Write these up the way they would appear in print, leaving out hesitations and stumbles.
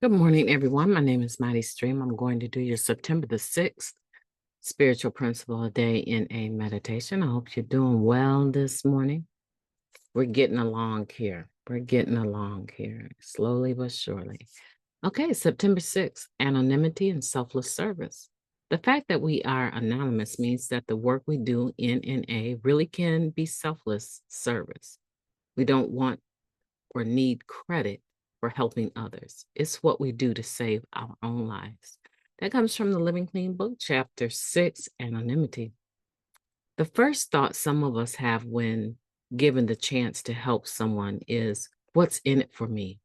Good morning, everyone. My name is MightyStream. I'm going to do your September the 6th Spiritual Principle a Day in a meditation. I hope you're doing well this morning. We're getting along here. Slowly but surely. Okay, September 6th, Anonymity and Selfless Service. The fact that we are anonymous means that the work we do in NA really can be selfless service. We don't want or need credit for helping others. It's what we do to save our own lives. That comes from the Living Clean book, chapter 6, Anonymity. The first thought some of us have when given the chance to help someone is, what's in it for me?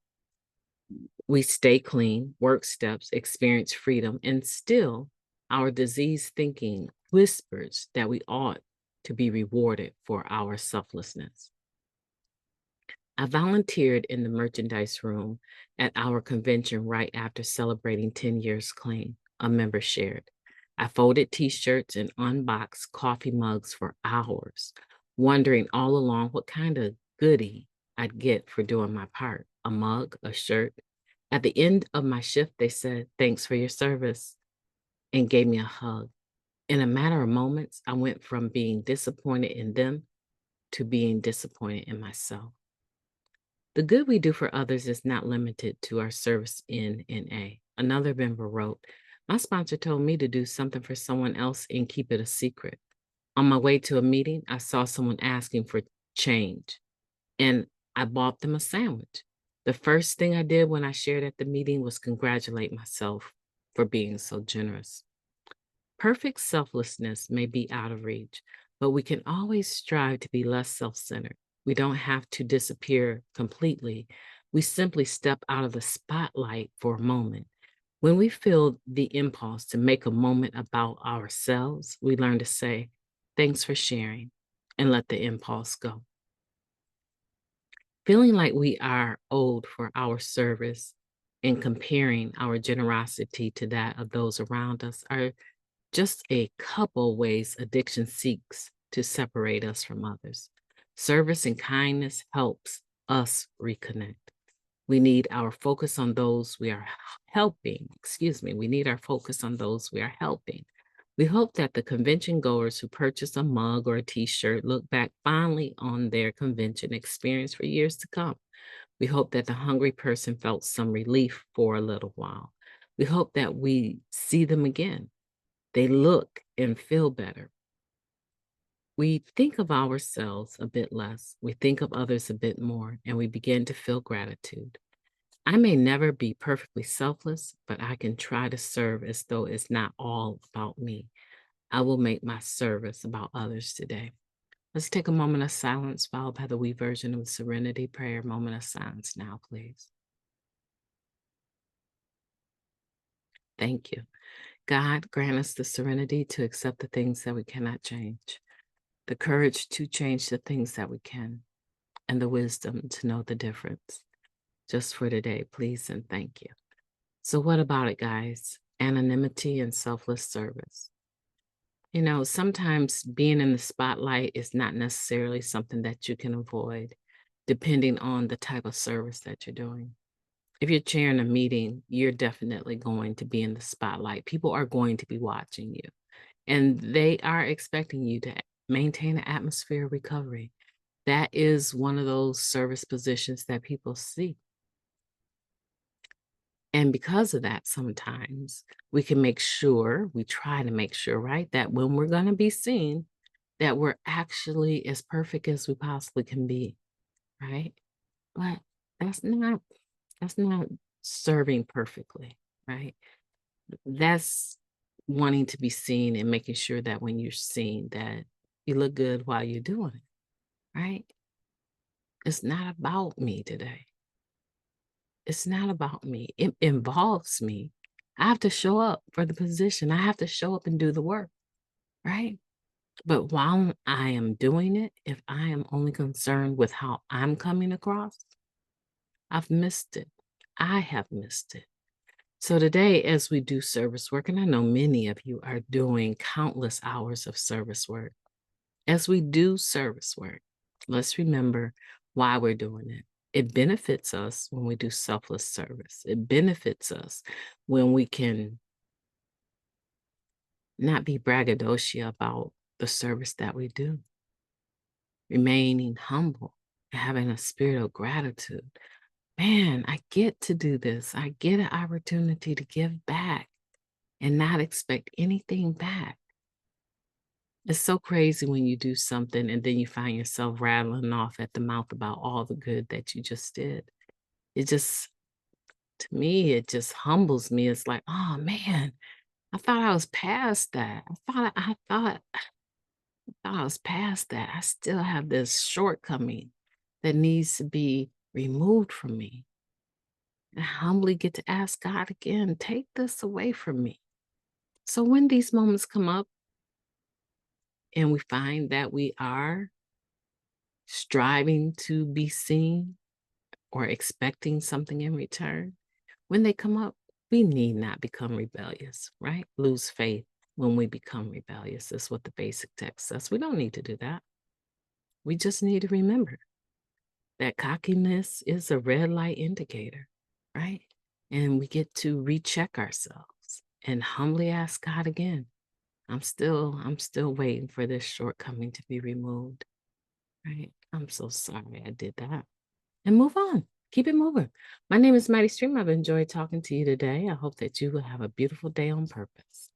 We stay clean, work steps, experience freedom, and still our diseased thinking whispers that we ought to be rewarded for our selflessness. I volunteered in the merchandise room at our convention right after celebrating 10 years clean, a member shared. I folded t-shirts and unboxed coffee mugs for hours, wondering all along what kind of goodie I'd get for doing my part, a mug, a shirt. At the end of my shift, they said, "Thanks for your service," and gave me a hug. In a matter of moments, I went from being disappointed in them to being disappointed in myself. The good we do for others is not limited to our service in NA. Another member wrote, "My sponsor told me to do something for someone else and keep it a secret. On my way to a meeting, I saw someone asking for change, and I bought them a sandwich. The first thing I did when I shared at the meeting was congratulate myself for being so generous." Perfect selflessness may be out of reach, but we can always strive to be less self-centered. We don't have to disappear completely. We simply step out of the spotlight for a moment. When we feel the impulse to make a moment about ourselves, we learn to say, "Thanks for sharing," and let the impulse go. Feeling like we are owed for our service and comparing our generosity to that of those around us are just a couple ways addiction seeks to separate us from others. Service and kindness helps us reconnect. We need our focus on those we are helping. We need our focus on those we are helping. We hope that the convention goers who purchase a mug or a t-shirt look back fondly on their convention experience for years to come. We hope that the hungry person felt some relief for a little while. We hope that we see them again. They look and feel better. We think of ourselves a bit less, we think of others a bit more, and we begin to feel gratitude. I may never be perfectly selfless, but I can try to serve as though it's not all about me. I will make my service about others today. Let's take a moment of silence, followed by the we version of the Serenity Prayer. Moment of silence now, please. Thank you. God, grant us the serenity to accept the things that we cannot change, the courage to change the things that we can, and the wisdom to know the difference. Just for today, please and thank you. So what about it, guys? Anonymity and selfless service. You know, sometimes being in the spotlight is not necessarily something that you can avoid, depending on the type of service that you're doing. If you're chairing a meeting, you're definitely going to be in the spotlight. People are going to be watching you, and they are expecting you to maintain an atmosphere of recovery. That is one of those service positions that people see. And because of that, sometimes we try to make sure, right, that when we're going to be seen, that we're actually as perfect as we possibly can be, right? But that's not that's not serving perfectly, right? That's wanting to be seen and making sure that when you're seen that you look good while you're doing it, right? It's not about me today. It's not about me. It involves me. I have to show up for the position. I have to show up and do the work, right? But while I am doing it, if I am only concerned with how I'm coming across, I've missed it. I have missed it. So today, as we do service work, and I know many of you are doing countless hours of service work, as we do service work, let's remember why we're doing it. It benefits us when we do selfless service. It benefits us when we can not be braggadocio about the service that we do, remaining humble, having a spirit of gratitude. Man, I get to do this. I get an opportunity to give back and not expect anything back. It's so crazy when you do something and then you find yourself rattling off at the mouth about all the good that you just did. It just, to me, it just humbles me. It's like, oh man, I thought I was past that. I thought I was past that. I still have this shortcoming that needs to be removed from me. And I humbly get to ask God again, take this away from me. So when these moments come up and we find that we are striving to be seen or expecting something in return, when they come up, we need not become rebellious, right? Lose faith when we become rebellious. That's what the basic text says. We don't need to do that. We just need to remember that cockiness is a red light indicator, right? And we get to recheck ourselves and humbly ask God again. I'm still waiting for this shortcoming to be removed, right? I'm so sorry I did that. And move on. Keep it moving. My name is Mighty Stream. I've enjoyed talking to you today. I hope that you will have a beautiful day on purpose.